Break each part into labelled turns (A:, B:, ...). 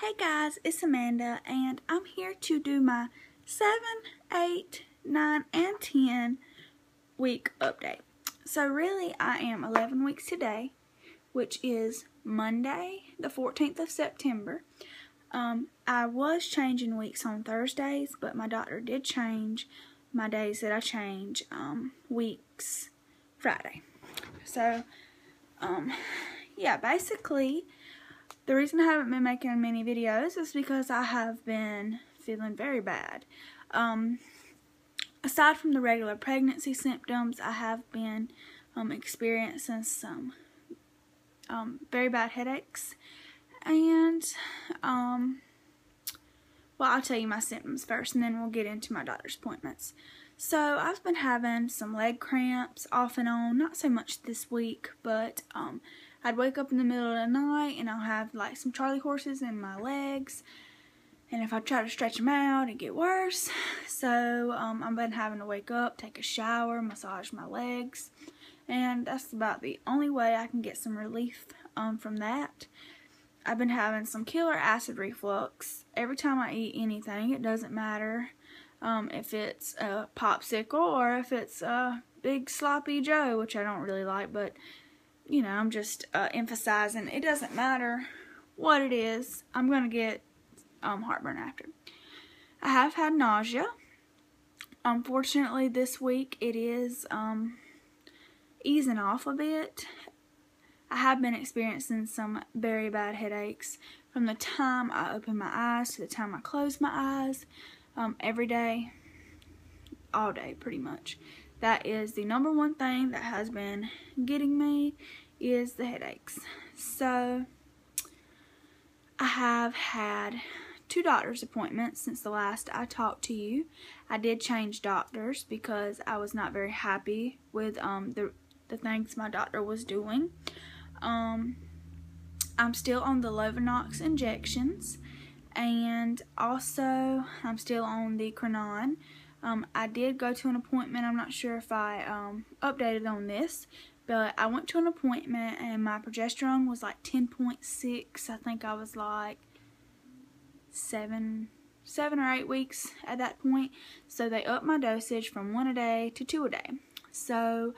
A: Hey guys, it's Amanda and I'm here to do my 7, 8, 9, and 10 week update. So really I am 11 weeks today, which is Monday the 14th of September. I was changing weeks on Thursdays, but my doctor did change my days that I change weeks Friday. So yeah, basically the reason I haven't been making many videos is because I have been feeling very bad. Aside from the regular pregnancy symptoms, I have been experiencing some very bad headaches. And, well, I'll tell you my symptoms first and then we'll get into my doctor's appointments. So, I've been having some leg cramps off and on, not so much this week, but I'd wake up in the middle of the night and I'll have like some Charlie horses in my legs. And if I try to stretch them out, it'd get worse. So, I've been having to wake up, take a shower, massage my legs. And that's about the only way I can get some relief from that. I've been having some killer acid reflux. Every time I eat anything, it doesn't matter if it's a popsicle or if it's a big sloppy Joe, which I don't really like, but you know, I'm just emphasizing it doesn't matter what it is, I'm going to get heartburn after. I have had nausea. Unfortunately, this week it is easing off a bit. I have been experiencing some very bad headaches from the time I open my eyes to the time I close my eyes, every day, all day pretty much. That is the number one thing that has been getting me is the headaches. So I have had 2 doctor's appointments since the last I talked to you. I did change doctors because I was not very happy with the things my doctor was doing. I'm still on the lovenox injections, and also I'm still on the Recurrent. I did go to an appointment. I'm not sure if I updated on this, but I went to an appointment and my progesterone was like 10.6. I think I was like 7 or 8 weeks at that point. So they upped my dosage from 1 a day to 2 a day. So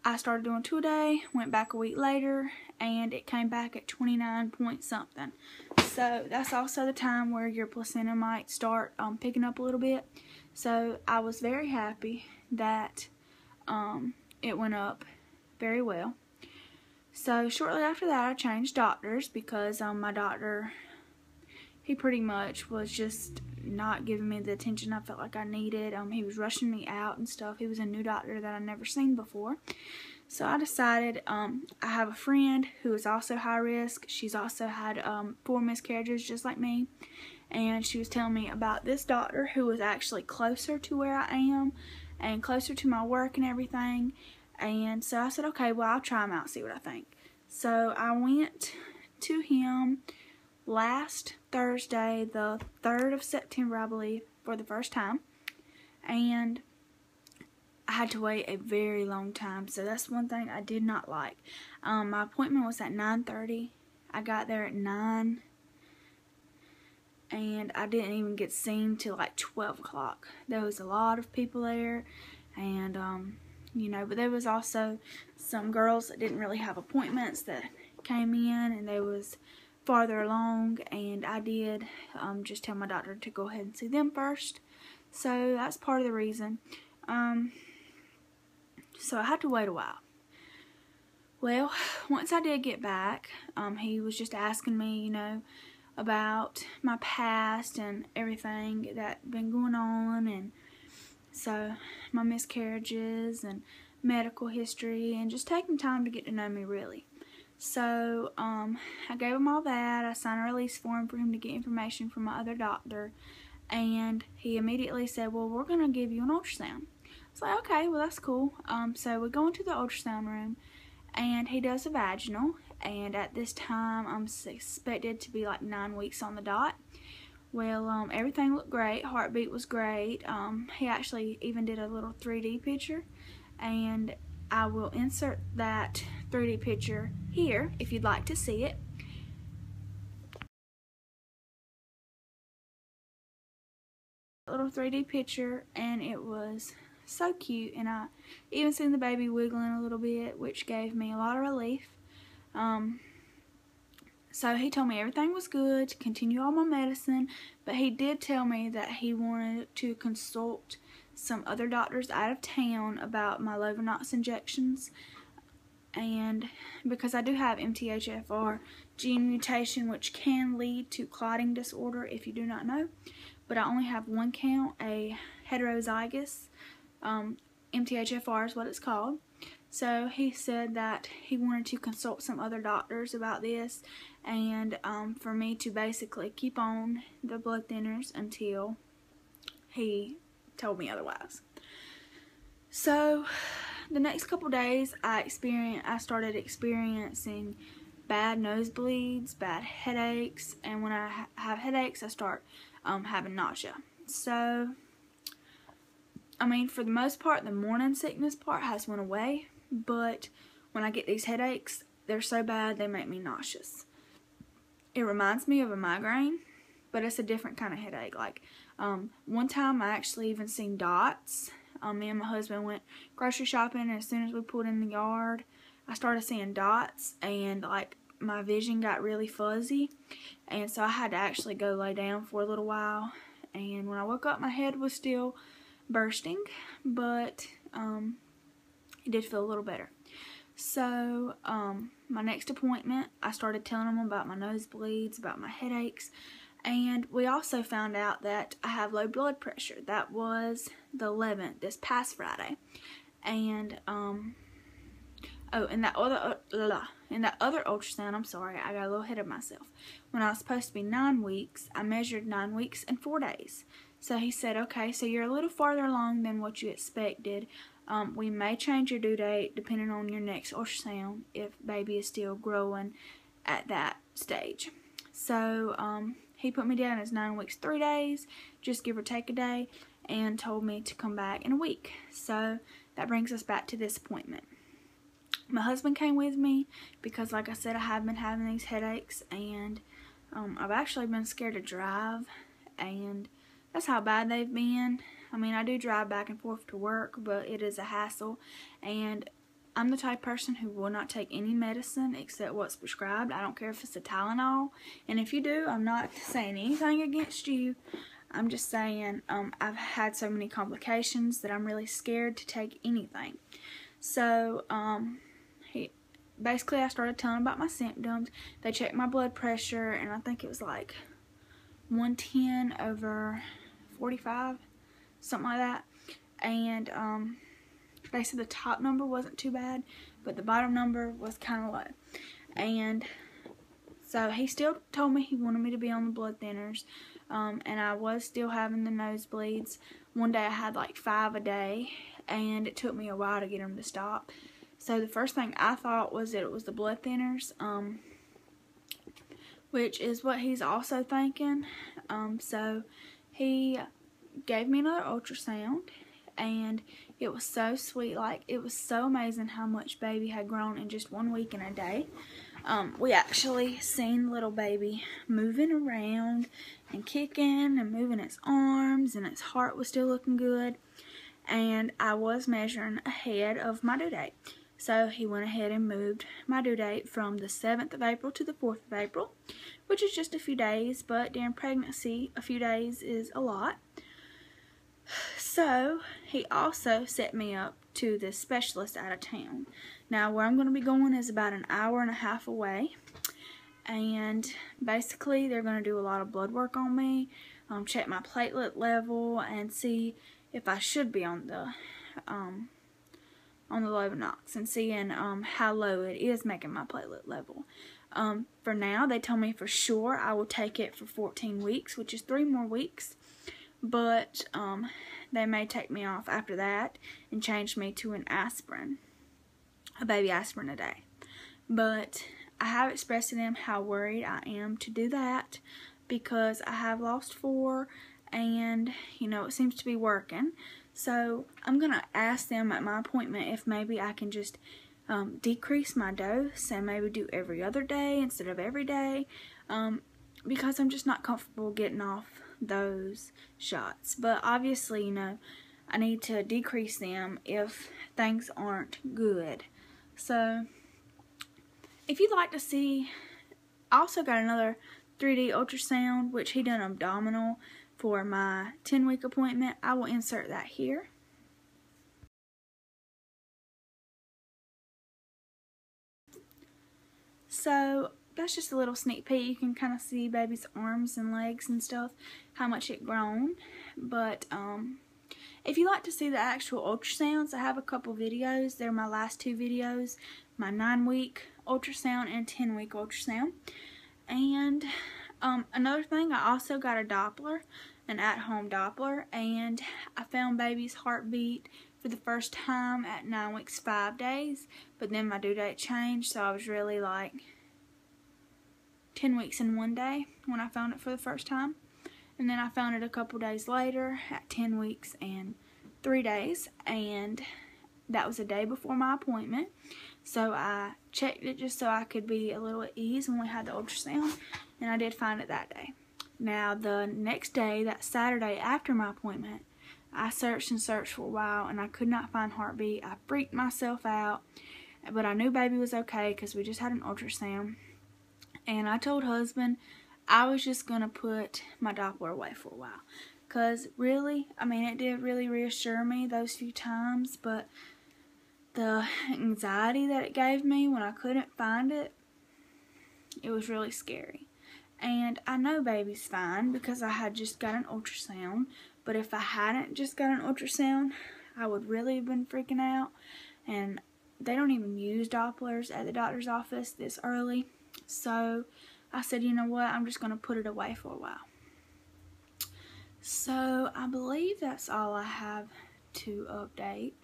A: I started doing 2 a day, went back a week later, and it came back at 29 point something. So that's also the time where your placenta might start picking up a little bit. So I was very happy that it went up very well. So shortly after that I changed doctors because my doctor, he pretty much was just not giving me the attention I felt like I needed. He was rushing me out and stuff. He was a new doctor that I'd never seen before. So I decided, I have a friend who is also high risk. She's also had 4 miscarriages just like me. And she was telling me about this doctor who was actually closer to where I am and closer to my work and everything. And so I said, okay, well, I'll try him out, see what I think. So I went to him last Thursday, the 3rd of September, I believe, for the first time. And I had to wait a very long time, so that's one thing I did not like. My appointment was at 9:30. I got there at 9, and I didn't even get seen till like 12 o'clock. There was a lot of people there, and you know, but there was also some girls that didn't really have appointments that came in, and they was farther along, and I did just tell my doctor to go ahead and see them first. So that's part of the reason. So I had to wait a while. Well, once I did get back, he was just asking me, you know, about my past and everything that been going on, and so my miscarriages and medical history, and just taking time to get to know me really. So I gave him all that. I signed a release form for him to get information from my other doctor, and he immediately said, well, we're going to give you an ultrasound. I was like, okay, well, that's cool. So we go into the ultrasound room, and he does a vaginal, and at this time I'm suspected to be like 9 weeks on the dot. Well, everything looked great. Heartbeat was great. He actually even did a little 3D picture, and I will insert that 3D picture here if you'd like to see it. little 3D picture, and it was so cute, and I even seen the baby wiggling a little bit, which gave me a lot of relief. So he told me everything was good, to continue all my medicine, but he did tell me that he wanted to consult some other doctors out of town about my lovenox injections. And because I do have mthfr gene mutation, which can lead to clotting disorder if you do not know, but I only have one count, a heterozygous mthfr is what it's called. So he said that he wanted to consult some other doctors about this, and for me to basically keep on the blood thinners until he told me otherwise. So the next couple days I started experiencing bad nosebleeds, bad headaches, and when I have headaches I start having nausea. So I mean, for the most part, the morning sickness part has went away, but when I get these headaches, they're so bad they make me nauseous. It reminds me of a migraine, but it's a different kind of headache. Like, one time I actually even seen dots. Me and my husband went grocery shopping, and as soon as we pulled in the yard, I started seeing dots, and like my vision got really fuzzy, and so I had to actually go lay down for a little while. And when I woke up, my head was still bursting, but it did feel a little better. So my next appointment, I started telling them about my nosebleeds, about my headaches, and we also found out that I have low blood pressure. That was the 11th, this past Friday. And in that other ultrasound, I'm sorry, I got a little ahead of myself. When I was supposed to be 9 weeks, I measured 9 weeks and 4 days. So he said, okay, so you're a little farther along than what you expected. We may change your due date depending on your next ultrasound if baby is still growing at that stage. So he put me down as 9 weeks, 3 days, just give or take a day, and told me to come back in a week. So that brings us back to this appointment. My husband came with me because, like I said, I have been having these headaches, and I've actually been scared to drive, and that's how bad they've been. I mean, I do drive back and forth to work, but it is a hassle, and I'm the type of person who will not take any medicine except what's prescribed. I don't care if it's a Tylenol, and if you do, I'm not saying anything against you. I'm just saying I've had so many complications that I'm really scared to take anything. So, basically I started telling about my symptoms. They checked my blood pressure, and I think it was like 110/45, something like that. And they said the top number wasn't too bad, but the bottom number was kind of low. And so he still told me he wanted me to be on the blood thinners, and I was still having the nosebleeds. One day I had like 5 a day, and it took me a while to get them to stop. So the first thing I thought was that it was the blood thinners, which is what he's also thinking. So he gave me another ultrasound, and it was so sweet. Like, it was so amazing how much baby had grown in just 1 week and a day. We actually seen little baby moving around and kicking and moving its arms, and its heart was still looking good. And I was measuring ahead of my due date. So he went ahead and moved my due date from the 7th of April to the 4th of April, which is just a few days, but during pregnancy, a few days is a lot. So he also set me up to this specialist out of town. Now, where I'm going to be going is about an hour and a half away, and basically they're going to do a lot of blood work on me, check my platelet level, and see if I should be on the lovenox, and seeing how low it is making my platelet level. For now, they told me for sure I will take it for 14 weeks, which is 3 more weeks, but they may take me off after that and change me to an aspirin, a baby aspirin a day. But I have expressed to them how worried I am to do that, because I have lost 4, and you know, it seems to be working. So I'm going to ask them at my appointment if maybe I can just decrease my dose and maybe do every other day instead of every day, because I'm just not comfortable getting off those shots. But obviously, you know, I need to decrease them if things aren't good. So, if you'd like to see, I also got another 3D ultrasound, which he done abdominal for my 10-week appointment. I will insert that here. So that's just a little sneak peek. You can kind of see baby's arms and legs and stuff, how much it grown. But if you like to see the actual ultrasounds, I have a couple videos. They're my last 2 videos, my 9-week ultrasound and 10-week ultrasound. And another thing, I also got a Doppler, an at-home Doppler, and I found baby's heartbeat for the first time at 9 weeks 5 days, but then my due date changed, so I was really like 10 weeks and 1 day when I found it for the first time. And then I found it a couple days later at 10 weeks and 3 days, and that was a day before my appointment. So I checked it just so I could be a little at ease when we had the ultrasound, and I did find it that day. Now the next day, that Saturday after my appointment, I searched and searched for a while and I could not find heartbeat. I freaked myself out, but I knew baby was okay because we just had an ultrasound. And I told husband I was just going to put my Doppler away for a while. Because really, I mean, it did really reassure me those few times, but the anxiety that it gave me when I couldn't find it, it was really scary. And I know baby's fine because I had just got an ultrasound. But if I hadn't just got an ultrasound, I would really have been freaking out. And they don't even use Dopplers at the doctor's office this early. So I said, you know what, I'm just going to put it away for a while. So I believe that's all I have to update.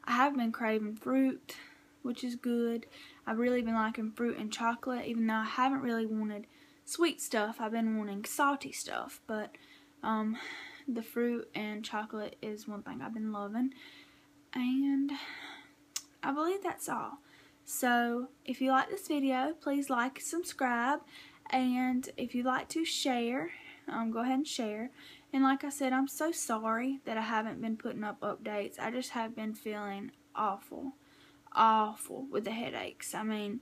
A: I have been craving fruit, which is good. I've really been liking fruit and chocolate, even though I haven't really wanted sweet stuff. I've been wanting salty stuff, but the fruit and chocolate is one thing I've been loving. And I believe that's all. So if you like this video, please like and subscribe. And if you'd like to share, go ahead and share. And like I said, I'm so sorry that I haven't been putting up updates. I just have been feeling awful with the headaches. I mean,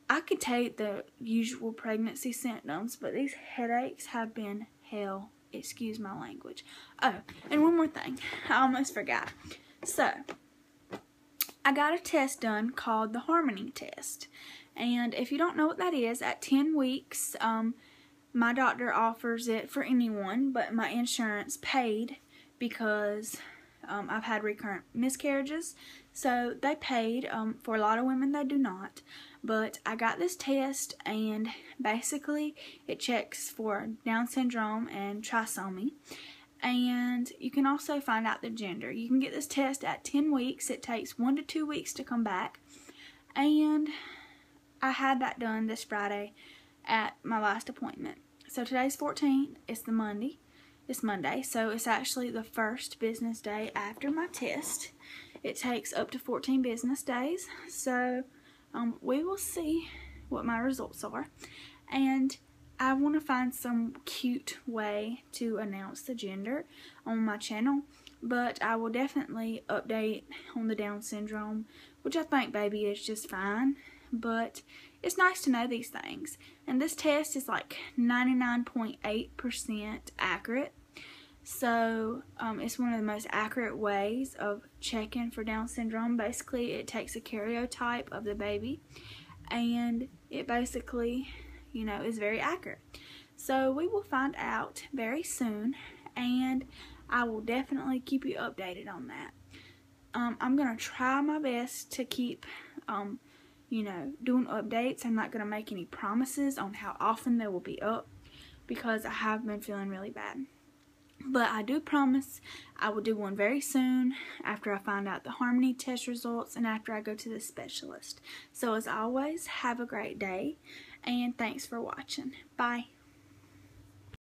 A: I could take the usual pregnancy symptoms, but these headaches have been hell. Excuse my language. Oh, and one more thing. I almost forgot. So, I got a test done called the Harmony test. And if you don't know what that is, at 10 weeks, my doctor offers it for anyone, but my insurance paid because I've had recurrent miscarriages. So they paid. For a lot of women, they do not. But I got this test, and basically it checks for Down syndrome and trisomy. And you can also find out the gender. You can get this test at 10 weeks. It takes 1 to 2 weeks to come back. And I had that done this Friday at my last appointment. So today's 14th. It's the Monday. It's Monday. So it's actually the first business day after my test. It takes up to 14 business days. So we will see what my results are. And I want to find some cute way to announce the gender on my channel. But I will definitely update on the Down syndrome, which I think baby is just fine. But it's nice to know these things. And this test is like 99.8% accurate. So it's one of the most accurate ways of checking for Down syndrome. Basically, it takes a karyotype of the baby, and it basically, you know, is very accurate. So we will find out very soon, and I will definitely keep you updated on that. I'm going to try my best to keep, you know, doing updates. I'm not going to make any promises on how often they will be up because I have been feeling really bad. But I do promise I will do one very soon after I find out the Harmony test results and after I go to the specialist. So as always, have a great day and thanks for watching. Bye.